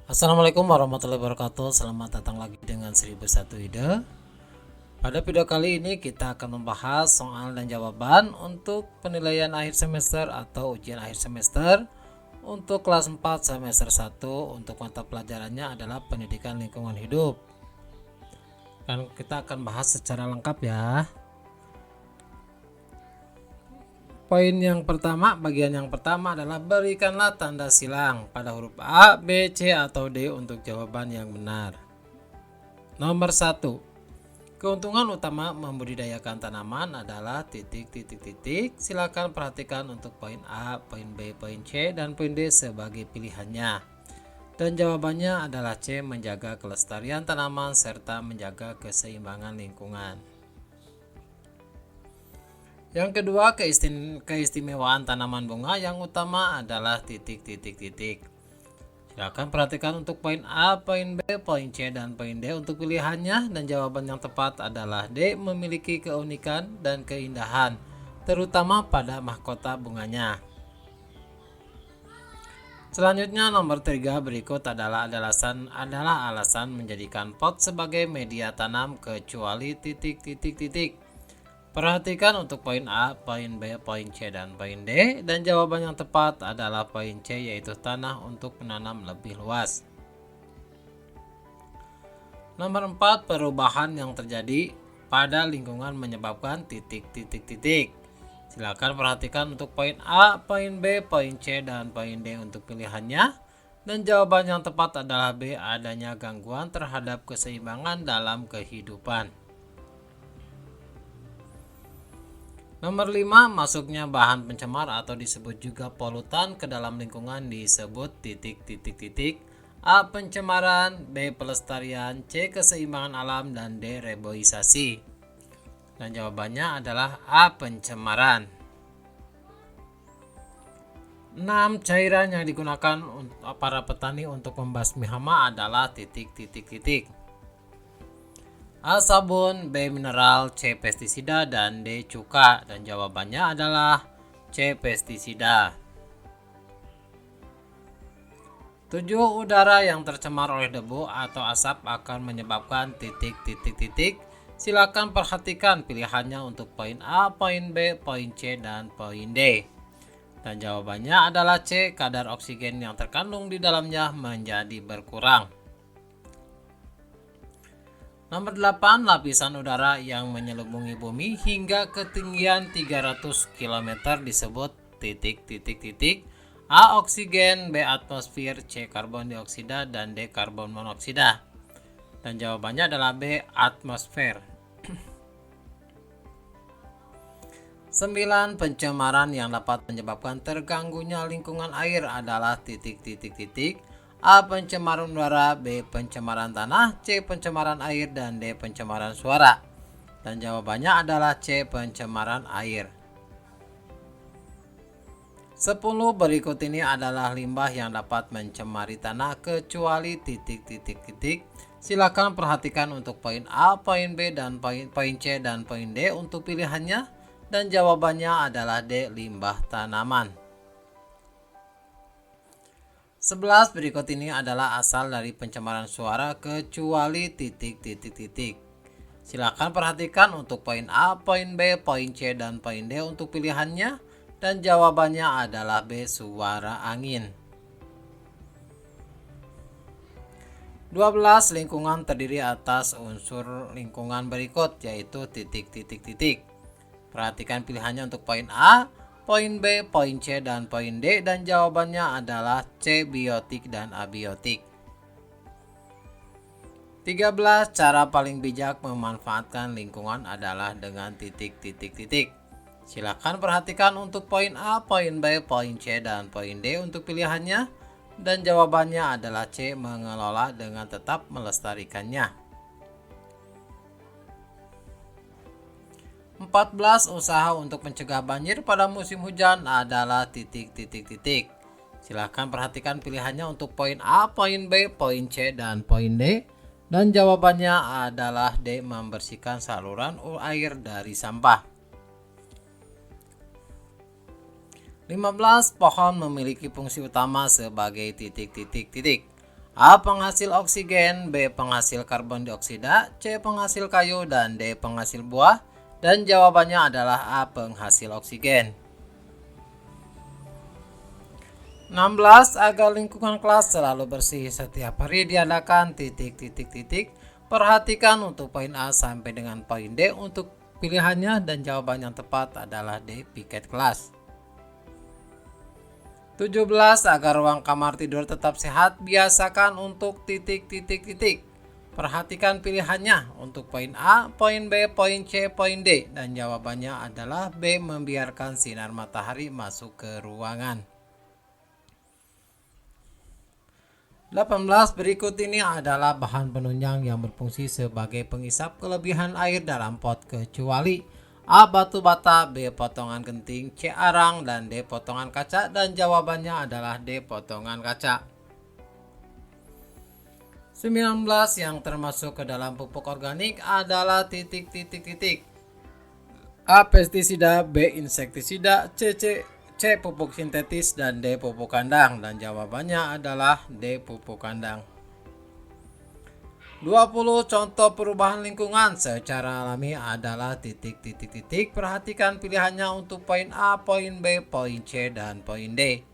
Assalamualaikum warahmatullahi wabarakatuh. Selamat datang lagi dengan 1001 ide. Pada video kali ini kita akan membahas soal dan jawaban untuk penilaian akhir semester atau ujian akhir semester untuk kelas 4 semester 1. Untuk mata pelajarannya adalah pendidikan lingkungan hidup. Dan kita akan bahas secara lengkap ya. Bagian yang pertama adalah berikanlah tanda silang pada huruf A, B, C, atau D untuk jawaban yang benar. Nomor 1. Keuntungan utama membudidayakan tanaman adalah titik. Silakan perhatikan untuk poin A, poin B, poin C, dan poin D sebagai pilihannya. Dan jawabannya adalah C, menjaga kelestarian tanaman serta menjaga keseimbangan lingkungan. Yang kedua, keistimewaan tanaman bunga yang utama adalah titik. Silakan perhatikan untuk poin A, poin B, poin C, dan poin D untuk pilihannya, dan jawaban yang tepat adalah D, memiliki keunikan dan keindahan, terutama pada mahkota bunganya. Selanjutnya nomor 3 berikut adalah alasan menjadikan pot sebagai media tanam kecuali titik. Perhatikan untuk poin A, poin B, poin C, dan poin D, dan jawaban yang tepat adalah poin C, yaitu tanah untuk menanam lebih luas. Nomor 4, perubahan yang terjadi pada lingkungan menyebabkan titik. Silakan perhatikan untuk poin A, poin B, poin C, dan poin D untuk pilihannya, dan jawaban yang tepat adalah B, adanya gangguan terhadap keseimbangan dalam kehidupan. Nomor 5, masuknya bahan pencemar atau disebut juga polutan ke dalam lingkungan disebut titik. A, pencemaran, B, pelestarian, C, keseimbangan alam, dan D, reboisasi. Dan jawabannya adalah A, pencemaran. 6, cairan yang digunakan para petani untuk membasmi hama adalah titik. A, sabun, B, mineral, C, pestisida, dan D, cuka. Dan jawabannya adalah C, pestisida. 7, udara yang tercemar oleh debu atau asap akan menyebabkan titik. Silakan perhatikan pilihannya untuk poin A, poin B, poin C, dan poin D. Dan jawabannya adalah C, kadar oksigen yang terkandung di dalamnya menjadi berkurang. Nomor 8, lapisan udara yang menyelubungi bumi hingga ketinggian 300 km disebut titik. A, oksigen, B, atmosfer, C, karbon dioksida, dan D, karbon monoksida. Dan jawabannya adalah B, atmosfer. 9, pencemaran yang dapat menyebabkan terganggunya lingkungan air adalah titik. A, pencemaran udara, B, pencemaran tanah, C, pencemaran air, dan D, pencemaran suara. Dan jawabannya adalah C, pencemaran air. 10, berikut ini adalah limbah yang dapat mencemari tanah kecuali titik. Silakan perhatikan untuk poin A, poin B, dan poin C, dan poin D untuk pilihannya, dan jawabannya adalah D, limbah tanaman. 11, berikut ini adalah asal dari pencemaran suara kecuali titik. Silakan perhatikan untuk poin A, poin B, poin C, dan poin D untuk pilihannya, dan jawabannya adalah B, suara angin. 12, lingkungan terdiri atas unsur lingkungan berikut, yaitu titik. Perhatikan pilihannya untuk poin A, poin B, poin C, dan poin D, dan jawabannya adalah C, biotik dan abiotik. 13, cara paling bijak memanfaatkan lingkungan adalah dengan titik. Silakan perhatikan untuk poin A, poin B, poin C, dan poin D untuk pilihannya, dan jawabannya adalah C, mengelola dengan tetap melestarikannya. 14, usaha untuk mencegah banjir pada musim hujan adalah titik. Silahkan perhatikan pilihannya untuk poin A, poin B, poin C, dan poin D. Dan jawabannya adalah D, membersihkan saluran air dari sampah. 15, pohon memiliki fungsi utama sebagai titik. A. Penghasil oksigen, B. Penghasil karbon dioksida, C. Penghasil kayu, dan D. Penghasil buah. Dan jawabannya adalah A. Penghasil oksigen. 16. Agar lingkungan kelas selalu bersih setiap hari diadakan ... Perhatikan untuk poin A sampai dengan poin D untuk pilihannya, dan jawaban yang tepat adalah D. Piket kelas. 17. Agar ruang kamar tidur tetap sehat, biasakan untuk ... Perhatikan pilihannya untuk poin A, poin B, poin C, poin D, dan jawabannya adalah B. Membiarkan sinar matahari masuk ke ruangan. 18. Berikut ini adalah bahan penunjang yang berfungsi sebagai pengisap kelebihan air dalam pot, kecuali A. Batu bata, B. Potongan genting, C. Arang, dan D. Potongan kaca, dan jawabannya adalah D. Potongan kaca. 19. Yang termasuk ke dalam pupuk organik adalah ... A. Pestisida, B. Insektisida, C. Pupuk sintetis, dan D. Pupuk kandang, dan jawabannya adalah D. Pupuk kandang. 20. Contoh perubahan lingkungan secara alami adalah ... Perhatikan pilihannya untuk poin A, poin B, poin C, dan poin D,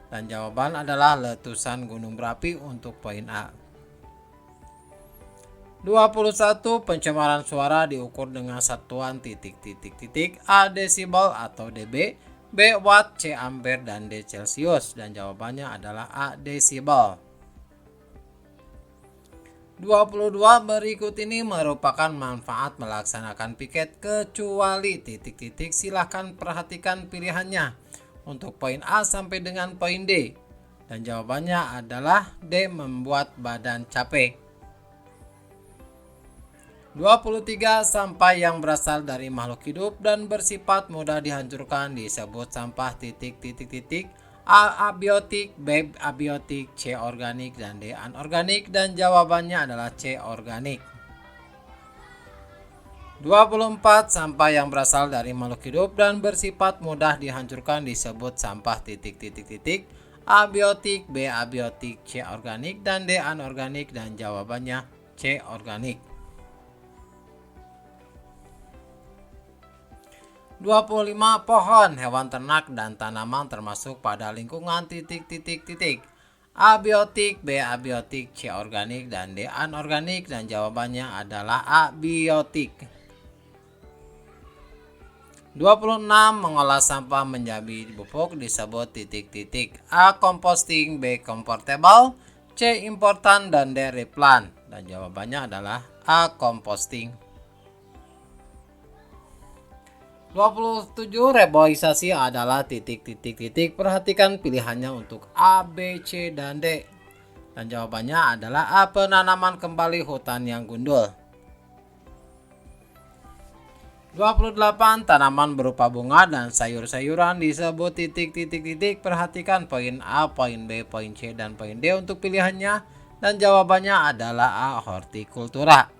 dan jawaban adalah letusan gunung berapi untuk poin A. 21. Pencemaran suara diukur dengan satuan ... A. Desibel atau dB, B. Watt, C. Ampere, dan D. Celcius, dan jawabannya adalah A. Desibel. 22. Berikut ini merupakan manfaat melaksanakan piket kecuali ... Silahkan perhatikan pilihannya untuk poin A sampai dengan poin D, dan jawabannya adalah D. Membuat badan capek. 23. Sampah yang berasal dari makhluk hidup dan bersifat mudah dihancurkan disebut sampah ... A. Abiotik, B. Abiotik, C. Organik, dan D. Anorganik, dan jawabannya adalah C. Organik. 24. Sampah yang berasal dari makhluk hidup dan bersifat mudah dihancurkan disebut sampah ... A. Abiotik, B. Abiotik, C. Organik, dan D. Anorganik, dan jawabannya C. Organik. 25. Pohon, hewan ternak, dan tanaman termasuk pada lingkungan ... A. Biotik, B. Abiotik, C. Organik, dan D. Anorganik, dan jawabannya adalah A. Biotik. 26. Mengolah sampah menjadi pupuk disebut ... A. Composting, B. Comfortable, C. Important, dan D. Replant, dan jawabannya adalah A. Composting. 27. Reboisasi adalah ... Perhatikan pilihannya untuk A, B, C, dan D, dan jawabannya adalah A. Penanaman kembali hutan yang gundul. 28. Tanaman berupa bunga dan sayur-sayuran disebut ... Perhatikan poin A, poin B, poin C, dan poin D untuk pilihannya, dan jawabannya adalah A. Hortikultura.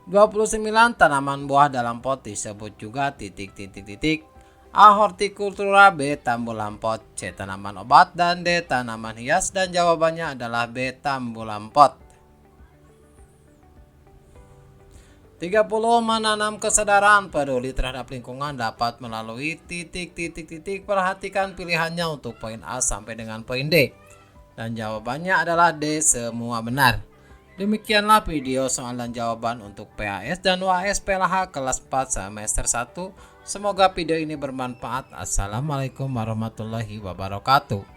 29. Tanaman buah dalam pot disebut juga ... A. Hortikultura, B. Tambulan pot, C. Tanaman obat, dan D. Tanaman hias, dan jawabannya adalah B. Tambulan pot. 30. Menanam kesadaran peduli terhadap lingkungan dapat melalui ... Perhatikan pilihannya untuk poin A sampai dengan poin D, dan jawabannya adalah D. Semua benar. Demikianlah video soal dan jawaban untuk PAS dan UAS PLH kelas 4 semester 1. Semoga video ini bermanfaat. Assalamualaikum warahmatullahi wabarakatuh.